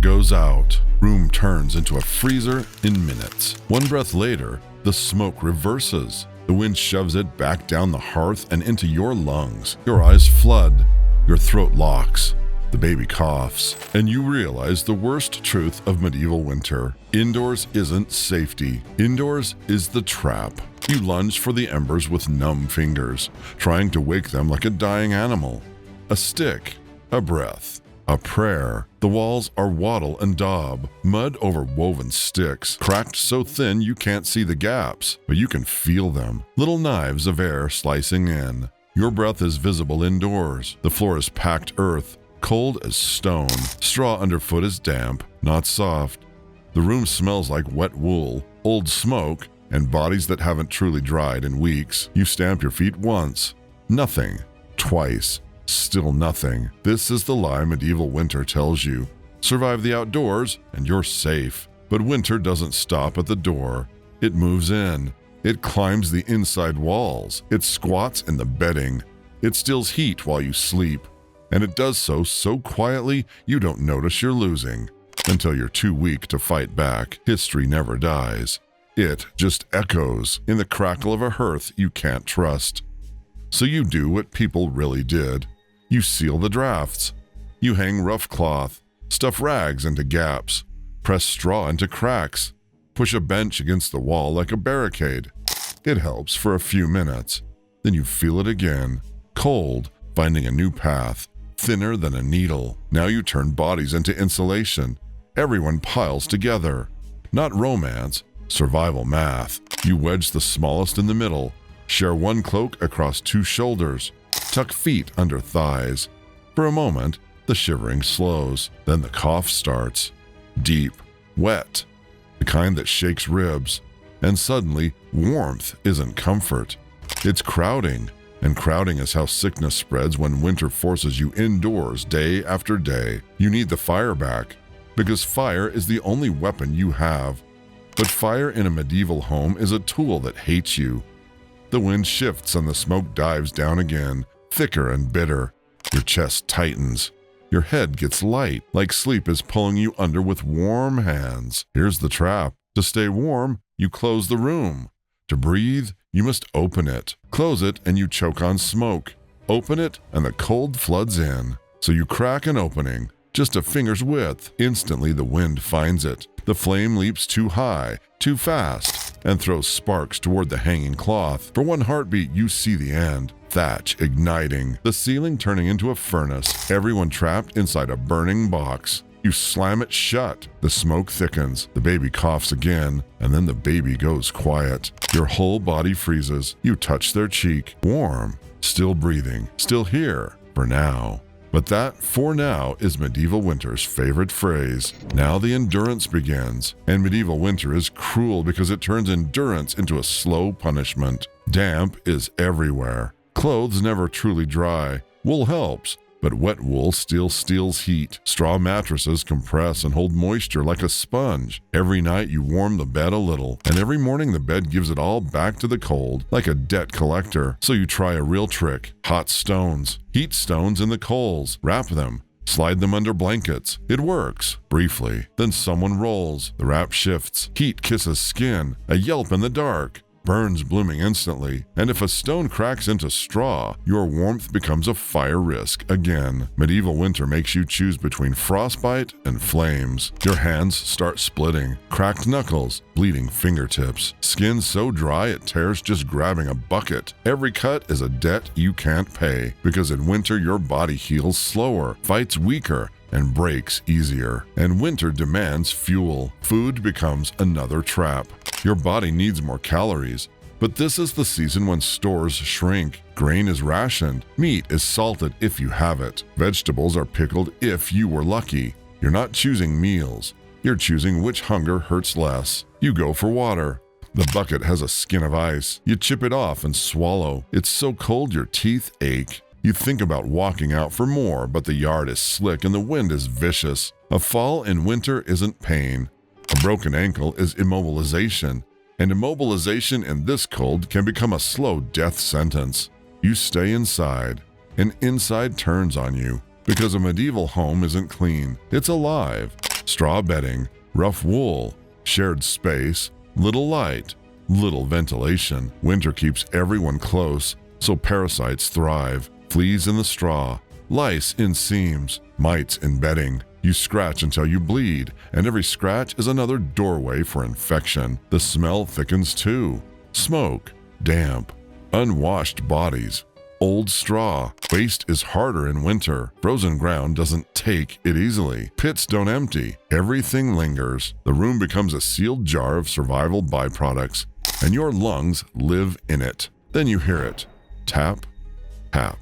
goes out. Room turns into a freezer in minutes. One breath later, the smoke reverses. The wind shoves it back down the hearth and into your lungs. Your eyes flood. Your throat locks. The baby coughs. And you realize the worst truth of medieval winter. Indoors isn't safety. Indoors is the trap. You lunge for the embers with numb fingers, trying to wake them like a dying animal. A stick, a breath, a prayer. The walls are wattle and daub, mud over woven sticks, cracked so thin you can't see the gaps, but you can feel them. Little knives of air slicing in. Your breath is visible indoors. The floor is packed earth, cold as stone. Straw underfoot is damp, not soft. The room smells like wet wool, old smoke, and bodies that haven't truly dried in weeks. You stamp your feet once. Nothing. Twice. Still nothing. This is the lie medieval winter tells you. Survive the outdoors and you're safe. But winter doesn't stop at the door. It moves in. It climbs the inside walls. It squats in the bedding. It steals heat while you sleep. And it does so quietly you don't notice you're losing. Until you're too weak to fight back. History never dies. It just echoes in the crackle of a hearth you can't trust. So you do what people really did. You seal the drafts. You hang rough cloth, stuff rags into gaps, press straw into cracks, push a bench against the wall like a barricade. It helps for a few minutes. Then you feel it again, cold, finding a new path, thinner than a needle. Now you turn bodies into insulation. Everyone piles together. Not romance, survival math. You wedge the smallest in the middle, share one cloak across two shoulders, tuck feet under thighs. For a moment, the shivering slows. Then the cough starts. Deep, wet, the kind that shakes ribs. And suddenly, warmth isn't comfort. It's crowding. And crowding is how sickness spreads when winter forces you indoors day after day. You need the fire back, because fire is the only weapon you have. But fire in a medieval home is a tool that hates you. The wind shifts and the smoke dives down again, thicker and bitter. Your chest tightens. Your head gets light, like sleep is pulling you under with warm hands. Here's the trap. To stay warm, you close the room. To breathe, you must open it. Close it and you choke on smoke. Open it and the cold floods in. So you crack an opening, just a finger's width. Instantly the wind finds it. The flame leaps too high, too fast, and throws sparks toward the hanging cloth. For one heartbeat, you see the end. Thatch igniting, the ceiling turning into a furnace, everyone trapped inside a burning box. You slam it shut. The smoke thickens. The baby coughs again, and then the baby goes quiet. Your whole body freezes. You touch their cheek. Warm. Still breathing. Still here. For now. But that, for now, is medieval winter's favorite phrase. Now the endurance begins. And medieval winter is cruel because it turns endurance into a slow punishment. Damp is everywhere. Clothes never truly dry. Wool helps, but wet wool still steals heat. Straw mattresses compress and hold moisture like a sponge. Every night you warm the bed a little, and every morning the bed gives it all back to the cold, like a debt collector. So you try a real trick. Hot stones. Heat stones in the coals. Wrap them. Slide them under blankets. It works, briefly. Then someone rolls. The wrap shifts. Heat kisses skin. A yelp in the dark. Burns blooming instantly, and if a stone cracks into straw, your warmth becomes a fire risk again. Medieval winter makes you choose between frostbite and flames. Your hands start splitting, cracked knuckles, bleeding fingertips, skin so dry it tears just grabbing a bucket. Every cut is a debt you can't pay, because in winter your body heals slower, fights weaker, and breaks easier. And winter demands fuel. Food becomes another trap. Your body needs more calories. But this is the season when stores shrink. Grain is rationed. Meat is salted if you have it. Vegetables are pickled if you were lucky. You're not choosing meals. You're choosing which hunger hurts less. You go for water. The bucket has a skin of ice. You chip it off and swallow. It's so cold your teeth ache. You think about walking out for more, but the yard is slick and the wind is vicious. A fall in winter isn't pain. A broken ankle is immobilization, and immobilization in this cold can become a slow death sentence. You stay inside, and inside turns on you, because a medieval home isn't clean. It's alive. straw bedding, rough wool, shared space, little light, little ventilation. Winter keeps everyone close, so parasites thrive. Fleas in the straw, lice in seams, mites in bedding. You scratch until you bleed, and every scratch is another doorway for infection. The smell thickens too. Smoke, damp, unwashed bodies, old straw. Waste is harder in winter. Frozen ground doesn't take it easily. Pits don't empty. Everything lingers. The room becomes a sealed jar of survival byproducts, and your lungs live in it. Then you hear it. Tap, tap,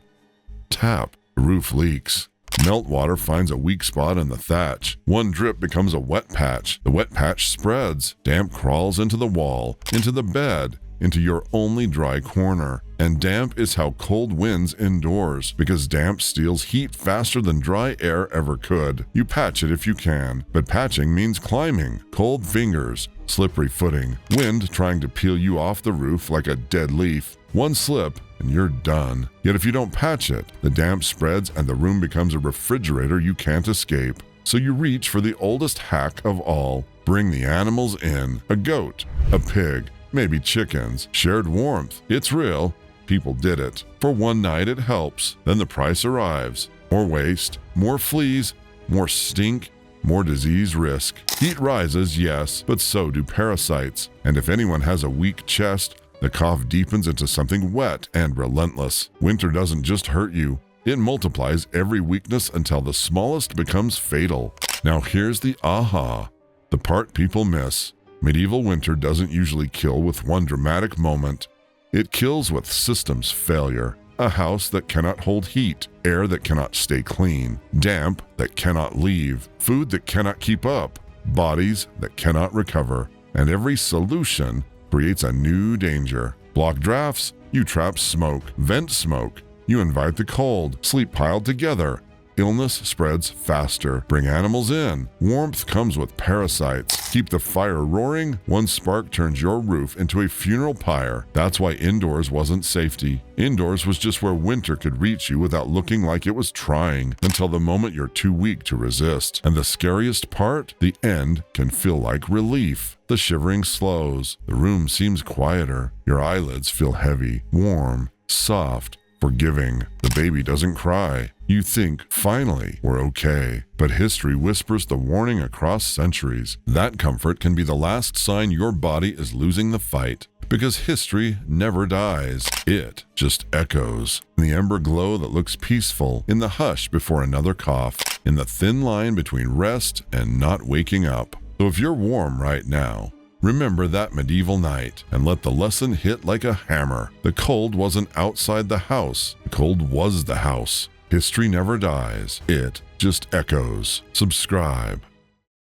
tap. The roof leaks. Meltwater finds a weak spot in the thatch. One drip becomes a wet patch. The wet patch spreads. Damp crawls into the wall, into the bed, into your only dry corner. And damp is how cold wins indoors, because damp steals heat faster than dry air ever could. You patch it if you can, but patching means climbing. Cold fingers, slippery footing, wind trying to peel you off the roof like a dead leaf. One slip and you're done. Yet if you don't patch it, the damp spreads and the room becomes a refrigerator you can't escape. So you reach for the oldest hack of all. Bring the animals in. A goat, a pig, maybe chickens. Shared warmth. It's real. People did it. For one night it helps. Then the price arrives. More waste, more fleas, more stink, more disease risk. Heat rises, yes, but so do parasites. And if anyone has a weak chest, the cough deepens into something wet and relentless. Winter doesn't just hurt you. It multiplies every weakness until the smallest becomes fatal. Now here's the aha, the part people miss. Medieval winter doesn't usually kill with one dramatic moment. It kills with systems failure. A house that cannot hold heat, air that cannot stay clean, damp that cannot leave, food that cannot keep up, bodies that cannot recover. And every solution creates a new danger. Block drafts, you trap smoke. Vent smoke, you invite the cold. Sleep piled together, illness spreads faster. Bring animals in, warmth comes with parasites. Keep the fire roaring, one spark turns your roof into a funeral pyre. That's why indoors wasn't safety. Indoors was just where winter could reach you without looking like it was trying, until the moment you're too weak to resist. And the scariest part, the end can feel like relief. The shivering slows, the room seems quieter, your eyelids feel heavy, warm, soft, forgiving. The baby doesn't cry. You think, finally, we're okay. But history whispers the warning across centuries. That comfort can be the last sign your body is losing the fight. Because history never dies. It just echoes. In the ember glow that looks peaceful, in the hush before another cough, in the thin line between rest and not waking up. So if you're warm right now, remember that medieval night and let the lesson hit like a hammer. The cold wasn't outside the house. The cold was the house. History never dies. It just echoes. Subscribe.